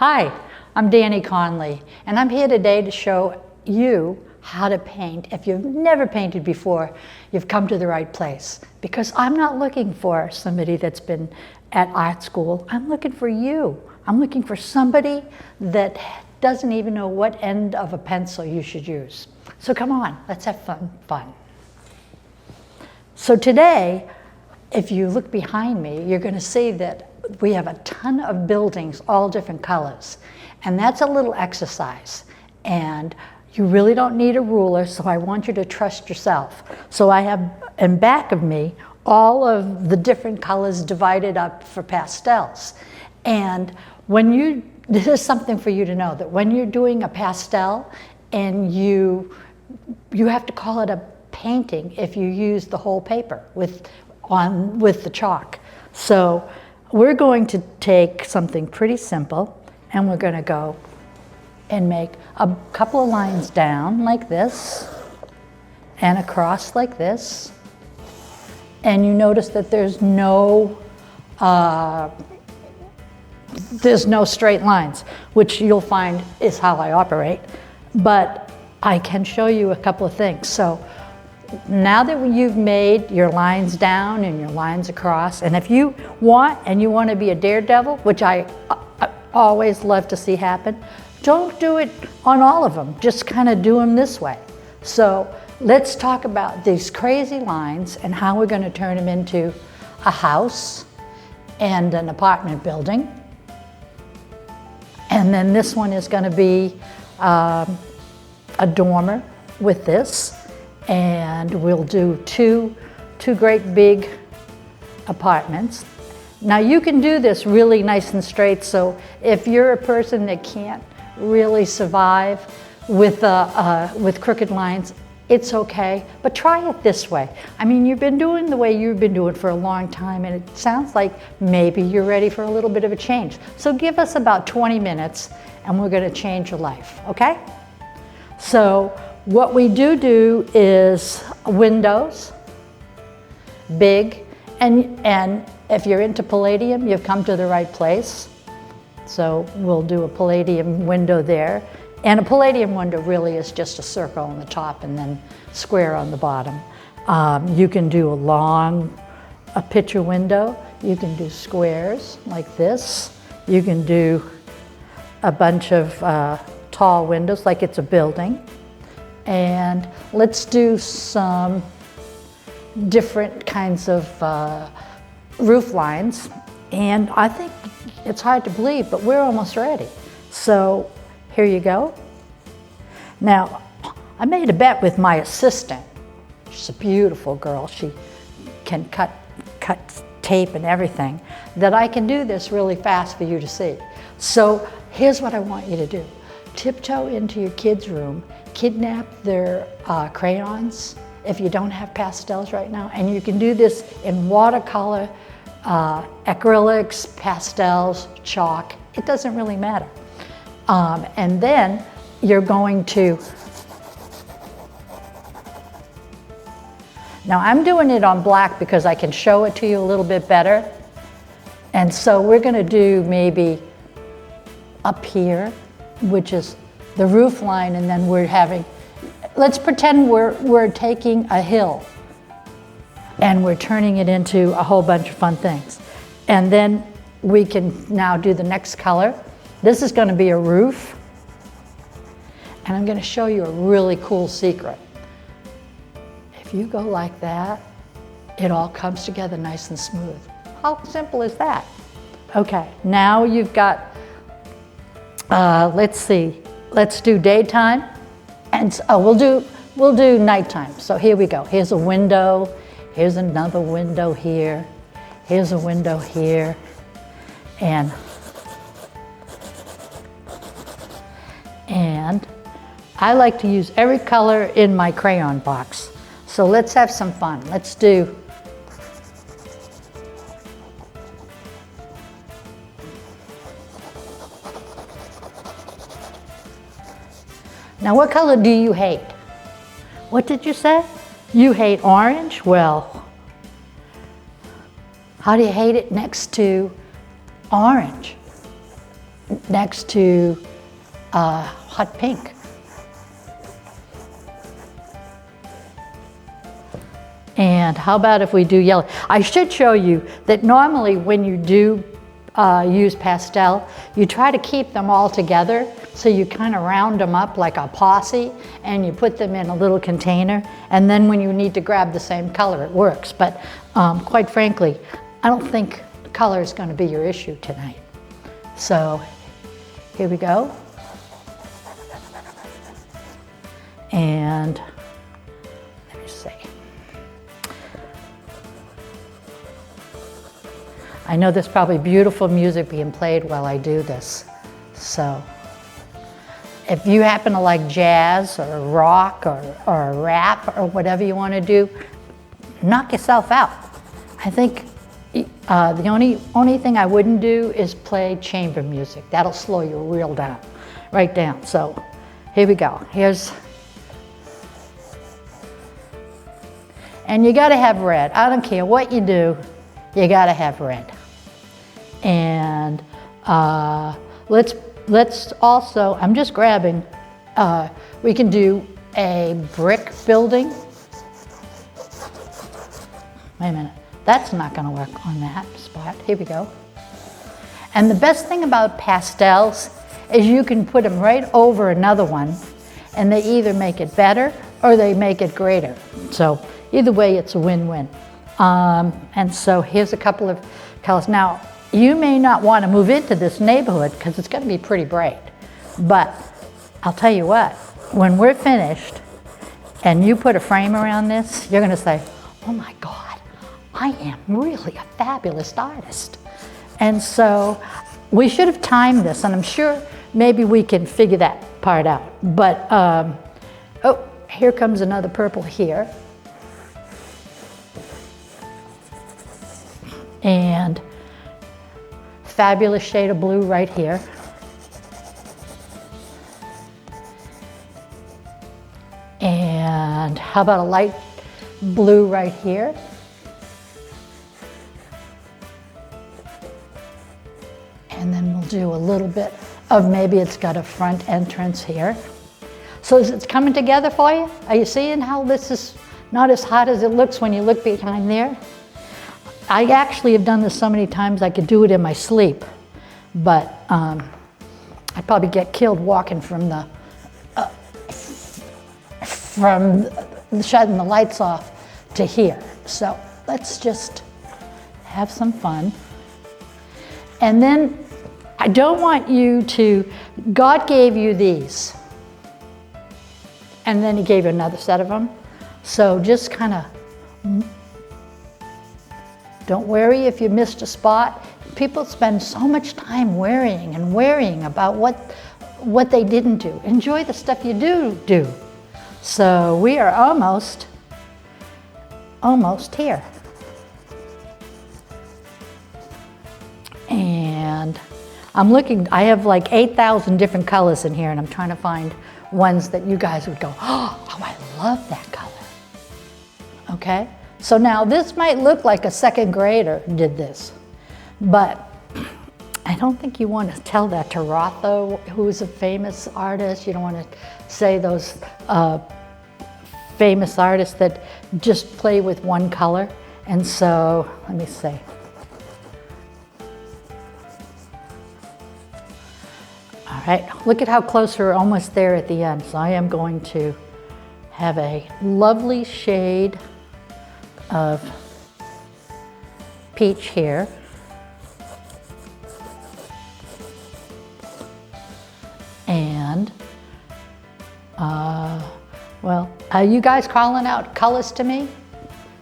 Hi, I'm Danny Conley, and I'm here today to show you how to paint. If you've never painted before, you've come to the right place, because I'm not looking for somebody that's been at art school. I'm looking for you. I'm looking for somebody that doesn't even know what end of a pencil you should use. So come on, let's have fun. So today, if you look behind me, you're going to see that we have a ton of buildings, all different colors. And that's a little exercise. And you really don't need a ruler, so I want you to trust yourself. So I have in back of me all of the different colors divided up for pastels. And this is something for you to know, that when you're doing a pastel and you have to call it a painting if you use the whole paper with the chalk. So we're going to take something pretty simple, and we're going to go and make a couple of lines down like this and across like this. And you notice that there's no straight lines, which you'll find is how I operate. But I can show you a couple of things. So now that you've made your lines down and your lines across, and if you want to be a daredevil, which I always love to see happen, don't do it on all of them, just kind of do them this way. So let's talk about these crazy lines and how we're going to turn them into a house and an apartment building. And then this one is going to be a dormer with this. And we'll do two great big apartments. Now you can do this really nice and straight, so if you're a person that can't really survive with crooked lines, it's okay, but try it this way. I mean, you've been doing the way you've been doing for a long time, and it sounds like maybe you're ready for a little bit of a change. So give us about 20 minutes and we're going to change your life, okay? So what we do is windows, big, and if you're into palladium, you've come to the right place. So we'll do a palladium window there. And a palladium window really is just a circle on the top and then square on the bottom. You can do a picture window. You can do squares like this. You can do a bunch of tall windows like it's a building. And let's do some different kinds of roof lines. And I think it's hard to believe, but we're almost ready. So here you go. Now, I made a bet with my assistant. She's a beautiful girl. She can cut tape and everything, that I can do this really fast for you to see. So here's what I want you to do. Tiptoe into your kids' room, kidnap their crayons if you don't have pastels right now, and you can do this in watercolor, acrylics, pastels, chalk. It doesn't really matter. And then you're going to, now I'm doing it on black because I can show it to you a little bit better. And so we're going to do maybe up here, which is the roof line, and then we're having, let's pretend we're taking a hill and we're turning it into a whole bunch of fun things. And then we can now do the next color. This is going to be a roof, and I'm going to show you a really cool secret. If you go like that, it all comes together nice and smooth. How simple is that? Okay, now you've got, let's see, let's do daytime, and we'll do nighttime. So here we go. Here's a window. Here's another window here. Here's a window here, and I like to use every color in my crayon box. So let's have some fun. Let's do now, what color do you hate? What did you say? You hate orange? Well, how do you hate it next to orange? next to hot pink. And how about if we do yellow? I should show you that normally when you do use pastel, you try to keep them all together, so you kind of round them up like a posse, and you put them in a little container, and then when you need to grab the same color, it works. But quite frankly, I don't think color is going to be your issue tonight. So here we go. And let me see. I know there's probably beautiful music being played while I do this. So if you happen to like jazz or rock or rap or whatever you want to do, knock yourself out. I think the only thing I wouldn't do is play chamber music. That'll slow you real down, right down. So here we go. And you gotta have red. I don't care what you do, you gotta have red. And let's also, I'm just grabbing, we can do a brick building. Wait a minute, that's not gonna work on that spot. Here we go. And the best thing about pastels is you can put them right over another one, and they either make it better or they make it greater. So either way, it's a win-win. And so here's a couple of colors. Now, you may not want to move into this neighborhood because it's going to be pretty bright. But I'll tell you what, when we're finished and you put a frame around this, you're going to say, oh my God, I am really a fabulous artist. And so we should have timed this, and I'm sure maybe we can figure that part out. But, oh, here comes another purple here. And fabulous shade of blue right here. And how about a light blue right here? And then we'll do a little bit of, maybe it's got a front entrance here. So is it coming together for you? Are you seeing how this is not as hot as it looks when you look behind there? I actually have done this so many times I could do it in my sleep, but I'd probably get killed walking from shutting the lights off to here. So let's just have some fun. And then I don't want you to, God gave you these, and then He gave you another set of them. So just kind of, don't worry if you missed a spot. People spend so much time worrying and worrying about what they didn't do. Enjoy the stuff you do. So we are almost here. And I'm looking, I have like 8,000 different colors in here, and I'm trying to find ones that you guys would go, oh, I love that color. Okay? So now this might look like a second grader did this, but I don't think you want to tell that to Rotho, who's a famous artist. You don't want to say those famous artists that just play with one color. And so, let me see. All right, look at how close we're almost there at the end. So I am going to have a lovely shade of peach here. And, well, are you guys calling out colors to me?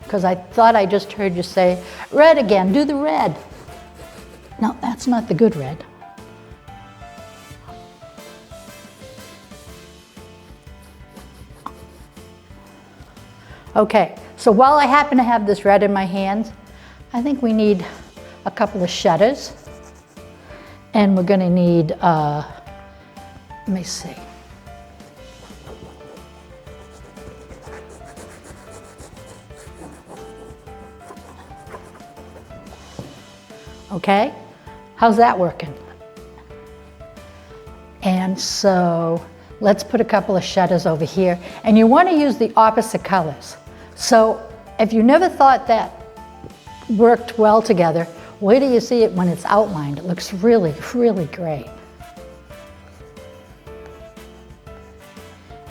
Because I thought I just heard you say, red again, do the red. No, that's not the good red. Okay, so while I happen to have this red in my hands, I think we need a couple of shutters. And we're going to need, let me see. Okay, how's that working? And so let's put a couple of shutters over here. And you want to use the opposite colors. So if you never thought that worked well together, wait till you see it when it's outlined. It looks really, really great.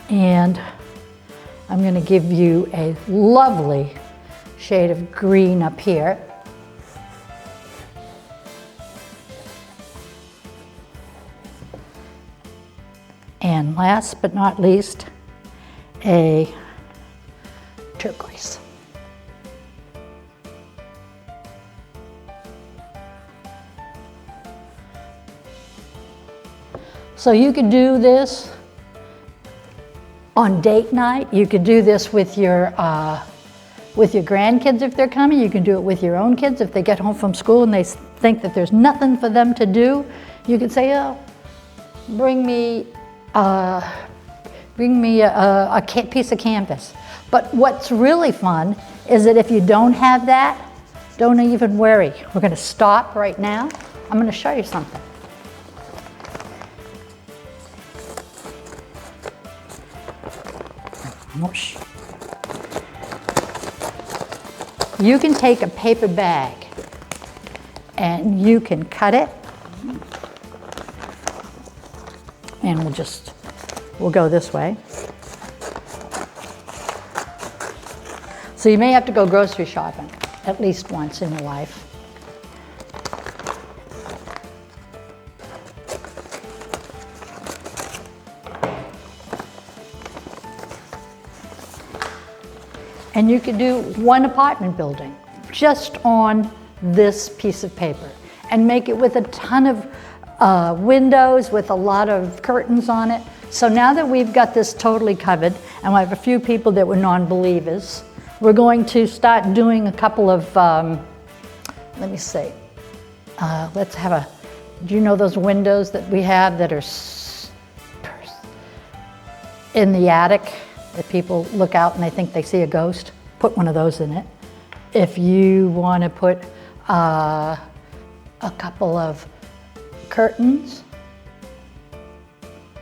And I'm going to give you a lovely shade of green up here. And last but not least, a turquoise. So you could do this on date night. You could do this with your grandkids if they're coming. You can do it with your own kids if they get home from school and they think that there's nothing for them to do. You could say, oh, bring me a piece of canvas. But what's really fun is that if you don't have that, don't even worry. We're going to stop right now. I'm going to show you something. Whoosh. You can take a paper bag and you can cut it, and we'll go this way. So you may have to go grocery shopping at least once in your life. And you could do one apartment building just on this piece of paper and make it with a ton of windows with a lot of curtains on it. So now that we've got this totally covered, and we have a few people that were non-believers, we're going to start doing a couple of, let me see, let's have do you know those windows that we have that are in the attic? That people look out and they think they see a ghost, put one of those in it. If you want to put a couple of curtains,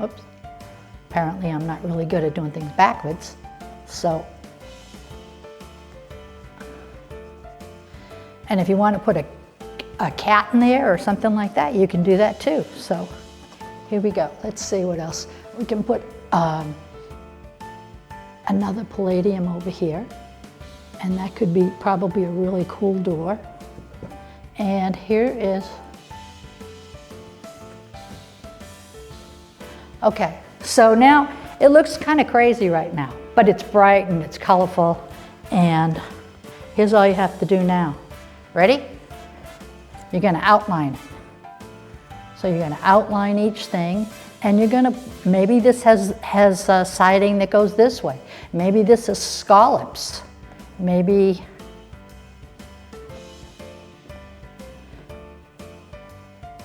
oops, apparently I'm not really good at doing things backwards, so. And if you want to put a cat in there or something like that, you can do that too. So here we go. Let's see what else. We can put another palladium over here, and that could be probably a really cool door. And here is, okay, so now it looks kind of crazy right now, but it's bright and it's colorful, and here's all you have to do now. Ready? You're going to outline it. So you're going to outline each thing. And you're gonna, maybe this has siding that goes this way. Maybe this is scallops. Maybe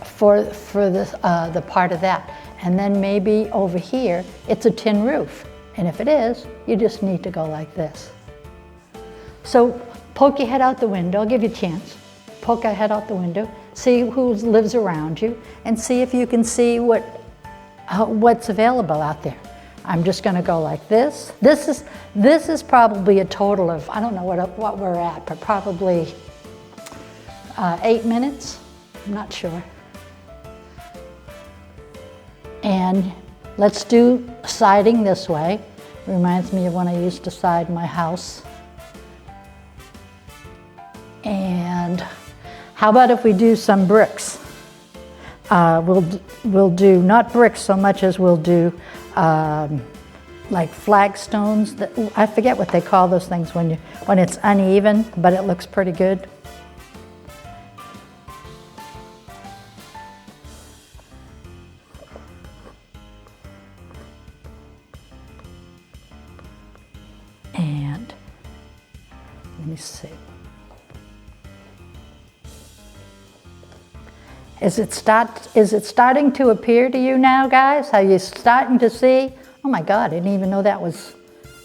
for the part of that. And then maybe over here, it's a tin roof. And if it is, you just need to go like this. So poke your head out the window. I'll give you a chance. Poke your head out the window. See who lives around you. And see if you can see what's available out there. I'm just going to go like this. This is probably a total of, I don't know what we're at, but probably 8 minutes. I'm not sure. And let's do siding this way. Reminds me of when I used to side my house. And how about if we do some bricks? We'll do not bricks so much as we'll do like flagstones. I forget what they call those things when it's uneven, but it looks pretty good. And let me see. Is it starting to appear to you now, guys? Are you starting to see? Oh my God, I didn't even know that was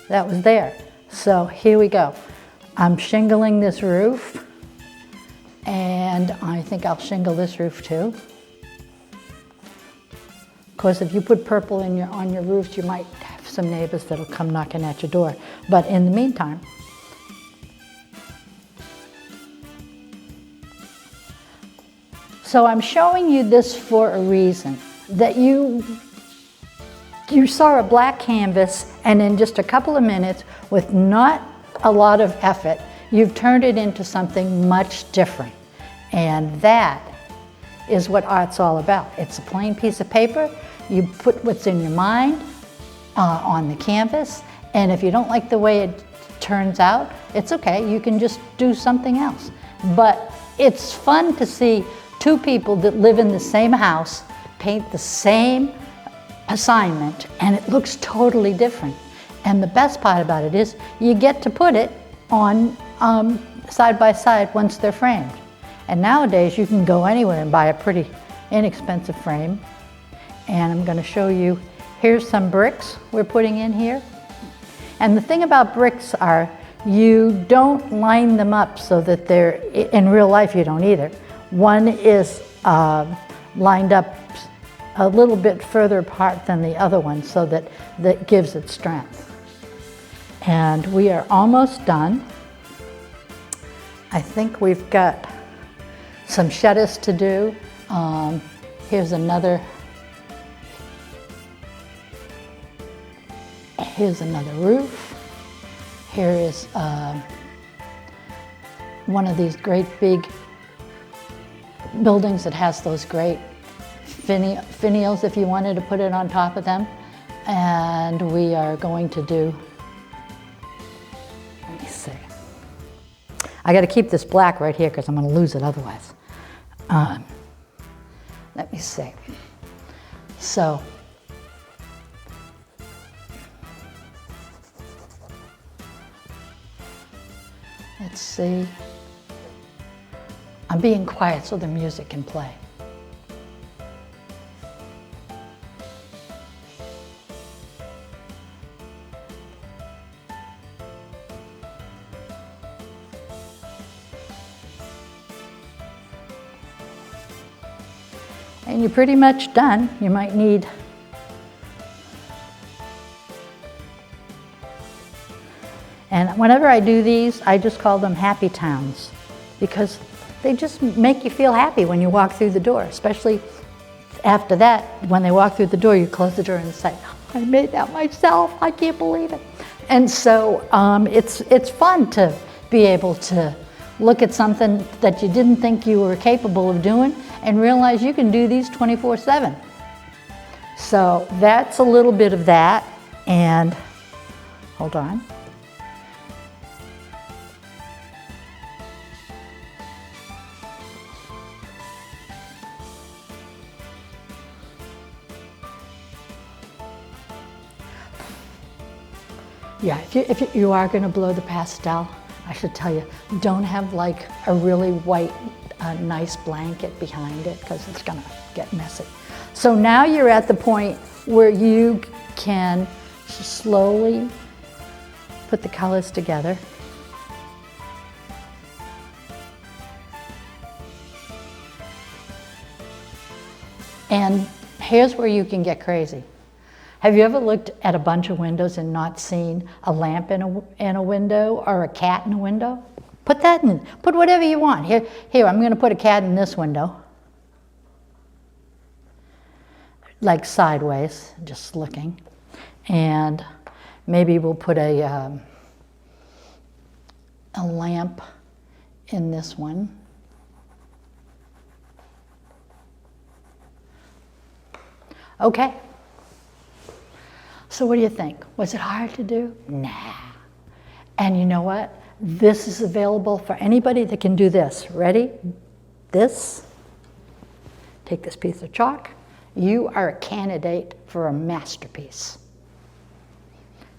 there. So here we go. I'm shingling this roof, and I think I'll shingle this roof too. Of course, if you put purple on your roofs, you might have some neighbors that'll come knocking at your door. But in the meantime, so I'm showing you this for a reason, that you saw a black canvas, and in just a couple of minutes, with not a lot of effort, you've turned it into something much different. And that is what art's all about. It's a plain piece of paper. You put what's in your mind on the canvas, and if you don't like the way it turns out, it's okay. You can just do something else. But it's fun to see two people that live in the same house paint the same assignment, and it looks totally different. And the best part about it is you get to put it on side by side once they're framed. And nowadays you can go anywhere and buy a pretty inexpensive frame. And I'm going to show you, here's some bricks we're putting in here. And the thing about bricks are you don't line them up so that they're, in real life you don't either. One is lined up a little bit further apart than the other one so that gives it strength. And we are almost done. I think we've got some shutters to do. Here's another roof. Here is one of these great big buildings that has those great finials if you wanted to put it on top of them. And we are going to do, let me see. I got to keep this black right here because I'm going to lose it otherwise. Let me see. So, let's see. I'm being quiet so the music can play. And you're pretty much done. You might need and whenever I do these, I just call them Happy Towns because they just make you feel happy when you walk through the door, especially after that, when they walk through the door, you close the door and say, I made that myself, I can't believe it. And so it's fun to be able to look at something that you didn't think you were capable of doing and realize you can do these 24/7. So that's a little bit of that. And hold on. Yeah, if you are going to blow the pastel, I should tell you, don't have like a really white, nice blanket behind it because it's going to get messy. So now you're at the point where you can slowly put the colors together. And here's where you can get crazy. Have you ever looked at a bunch of windows and not seen a lamp in a window or a cat in a window? Put that in, put whatever you want. Here, I'm gonna put a cat in this window. Like sideways, just looking. And maybe we'll put a lamp in this one. Okay. So what do you think? Was it hard to do? Nah. And you know what? This is available for anybody that can do this. Ready? This. Take this piece of chalk. You are a candidate for a masterpiece.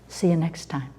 See you next time.